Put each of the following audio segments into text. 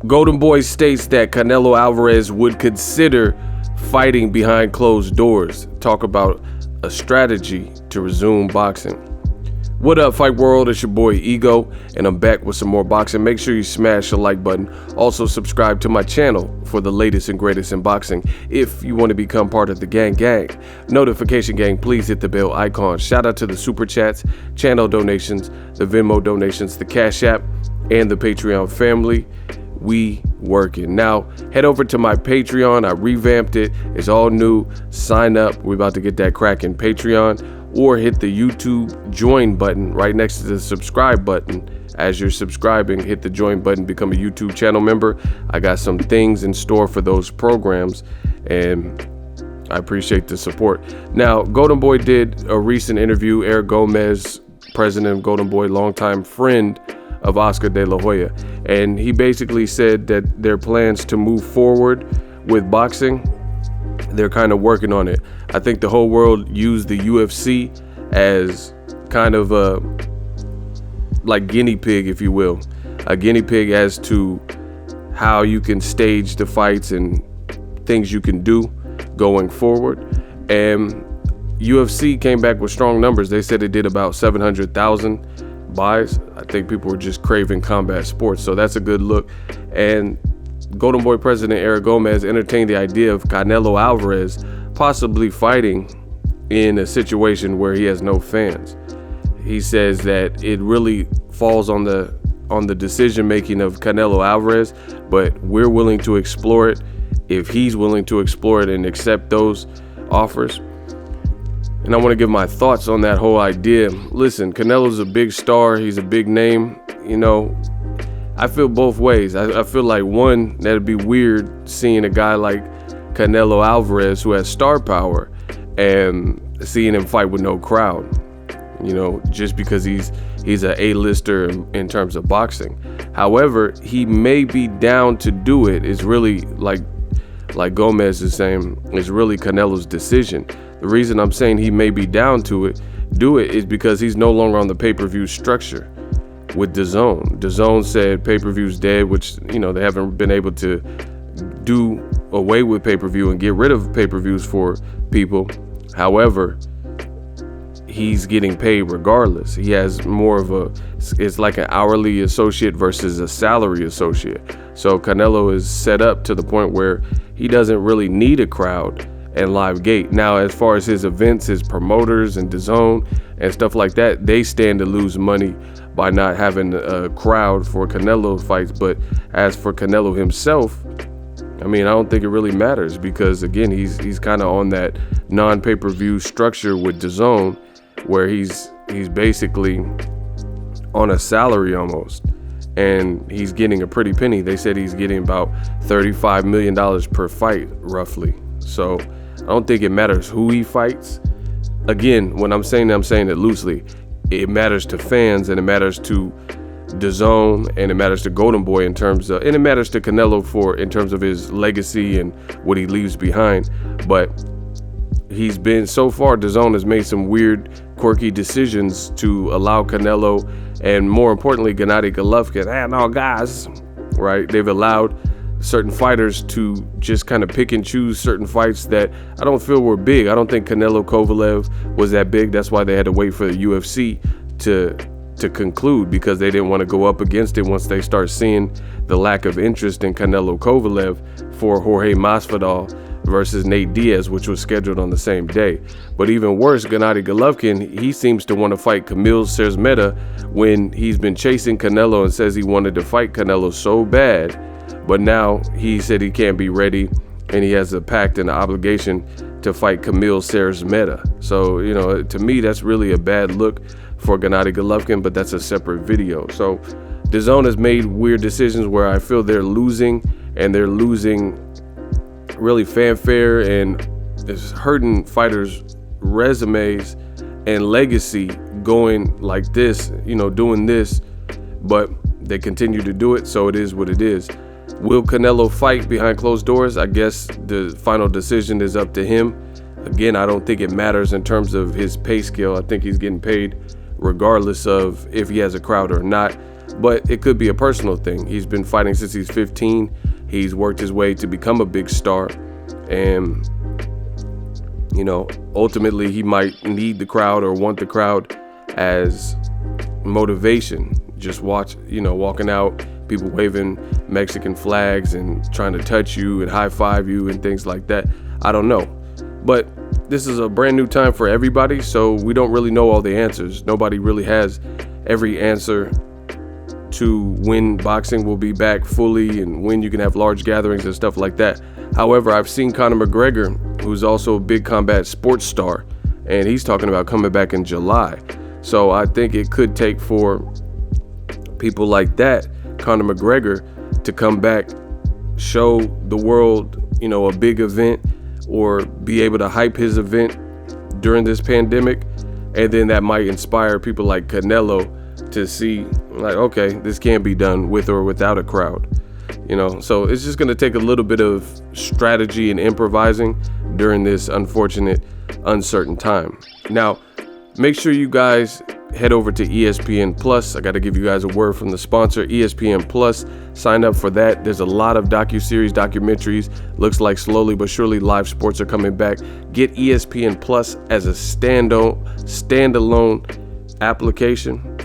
Golden Boy states that Canelo Alvarez would consider fighting behind closed doors. Talk about a strategy to resume boxing. What up, Fight World? It's your boy Ego, and I'm back with some more boxing. Make sure you smash the like button. Also, subscribe to my channel for the latest and greatest in boxing. If you want to become part of the gang, notification gang, please hit the bell icon. Shout out to the super chats, channel donations, the Venmo donations, the Cash App, and the Patreon family. We working. Now, head over to my Patreon. I revamped it. It's all new. Sign up. We're about to get that cracking. Patreon. Or hit the YouTube join button right next to the subscribe button. As you're subscribing, hit the join button, become a YouTube channel member. I got some things in store for those programs, and I appreciate the support. Now, Golden Boy did a recent interview. Eric Gomez, president of Golden Boy, longtime friend of Oscar De La Hoya, and he basically said that their plans to move forward with boxing, they're kind of working on it. I think the whole world used the UFC as kind of a like guinea pig, if you will, a guinea pig as to how you can stage the fights and things you can do going forward. And UFC came back with strong numbers. They said it did about 700,000 buys. I think people were just craving combat sports, so that's a good look. And Golden Boy president Eric Gomez entertained the idea of Canelo Alvarez possibly fighting in a situation where he has no fans. He says that it really falls on the decision making of Canelo Alvarez, but we're willing to explore it if he's willing to explore it and accept those offers. And I want to give my thoughts on that whole idea. Listen, Canelo's a big star. He's a big name. You know, I feel both ways. I feel like, one, that'd be weird seeing a guy like Canelo Alvarez who has star power and seeing him fight with no crowd, you know, just because he's an A-lister in terms of boxing. However, he may be down to do it. It's really, like Gomez is saying, it's really Canelo's decision. The reason I'm saying he may be down to do it is because he's no longer on the pay-per-view structure with DAZN. DAZN said pay-per-view's dead, which, you know, they haven't been able to do away with pay-per-view and get rid of pay-per-views for people. However, he's getting paid regardless. He has more of it's like an hourly associate versus a salary associate. So Canelo is set up to the point where he doesn't really need a crowd and live gate. Now, as far as his events, his promoters and DAZN and stuff like that, they stand to lose money by not having a crowd for Canelo fights. But as for Canelo himself, I mean, I don't think it really matters because, again, he's kind of on that non-pay-per-view structure with DAZN, where he's basically on a salary almost, and he's getting a pretty penny. They said he's getting about $35 million per fight, roughly. So I don't think it matters who he fights. Again, when I'm saying it loosely. It matters to fans, and it matters to DAZN, and it matters to Golden Boy and it matters to Canelo in terms of his legacy and what he leaves behind. But he's been, so far, DAZN has made some weird, quirky decisions to allow Canelo and, more importantly, Gennady Golovkin, guys, right? They've allowed certain fighters to just kind of pick and choose certain fights that I don't feel were big. I don't think Canelo Kovalev was that big. That's why they had to wait for the UFC to conclude, because they didn't want to go up against it once they start seeing the lack of interest in Canelo Kovalev for Jorge Masvidal versus Nate Diaz, which was scheduled on the same day. But even worse, Gennady Golovkin, he seems to want to fight Kamil Szeremeta when he's been chasing Canelo and says he wanted to fight Canelo so bad. But now he said he can't be ready, and he has a pact and an obligation to fight Kamil Szeremeta. So, you know, to me, that's really a bad look for Gennady Golovkin, but that's a separate video. So DAZN has made weird decisions where I feel they're losing, and they're losing really fanfare, and it's hurting fighters' resumes and legacy going like this, you know, doing this, but they continue to do it, so it is what it is. Will Canelo fight behind closed doors? I guess the final decision is up to him. Again, I don't think it matters in terms of his pay scale. I think he's getting paid regardless of if he has a crowd or not. but it could be a personal thing. He's been fighting since he's 15. He's worked his way to become a big star, and you know, ultimately he might need the crowd or want the crowd as motivation. Just walking out, people waving Mexican flags and trying to touch you and high five you and things like that. I don't know, but this is a brand new time for everybody, so we don't really know all the answers. Nobody really has every answer to when boxing will be back fully and when you can have large gatherings and stuff like that. However, I've seen Conor McGregor, who's also a big combat sports star, and he's talking about coming back in July. So I think it could take for people like that, Conor McGregor, to come back, show the world, a big event, or be able to hype his event during this pandemic, and then that might inspire people like Canelo to see, like, okay, this can be done with or without a crowd. So it's just going to take a little bit of strategy and improvising during this unfortunate, uncertain time. Now, make sure you guys head over to ESPN Plus. I got to give you guys a word from the sponsor, ESPN Plus. Sign up for that. There's a lot of docuseries, documentaries. Looks like slowly but surely live sports are coming back. Get ESPN Plus as a standalone application.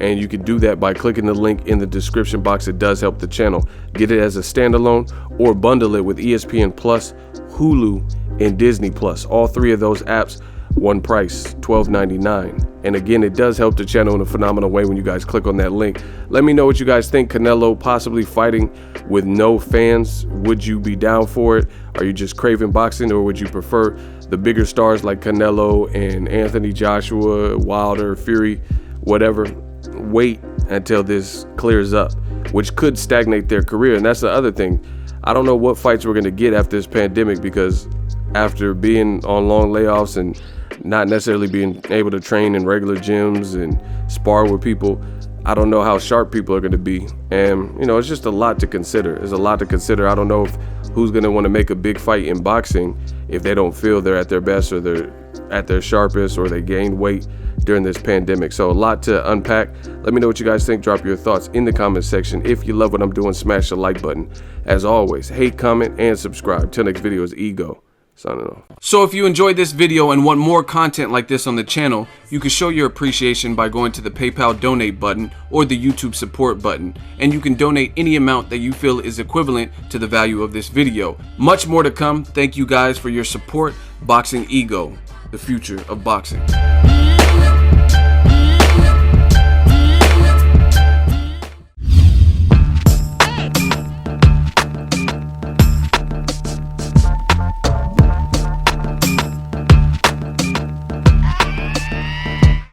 And you can do that by clicking the link in the description box. It does help the channel. Get it as a standalone or bundle it with ESPN Plus, Hulu, and Disney Plus. All three of those apps, one price, $12.99. And again, it does help the channel in a phenomenal way when you guys click on that link. Let me know what you guys think. Canelo possibly fighting with no fans. Would you be down for it? Are you just craving boxing, or would you prefer the bigger stars like Canelo and Anthony Joshua, Wilder, Fury, whatever? Wait until this clears up, which could stagnate their career. And that's the other thing. I don't know what fights we're going to get after this pandemic, because after being on long layoffs and not necessarily being able to train in regular gyms and spar with people, I don't know how sharp people are going to be. And, it's just a lot to consider. There's a lot to consider. I don't know who's going to want to make a big fight in boxing if they don't feel they're at their best, or they're at their sharpest, or they gained weight during this pandemic. So a lot to unpack. Let me know what you guys think. Drop your thoughts in the comment section. If you love what I'm doing, smash the like button. As always, hate, comment, and subscribe. Till next video is Ego signing off. So if you enjoyed this video and want more content like this on the channel, you can show your appreciation by going to the PayPal donate button or the YouTube support button, and you can donate any amount that you feel is equivalent to the value of this video. Much more to come. Thank you guys for your support. Boxingego, the future of boxing.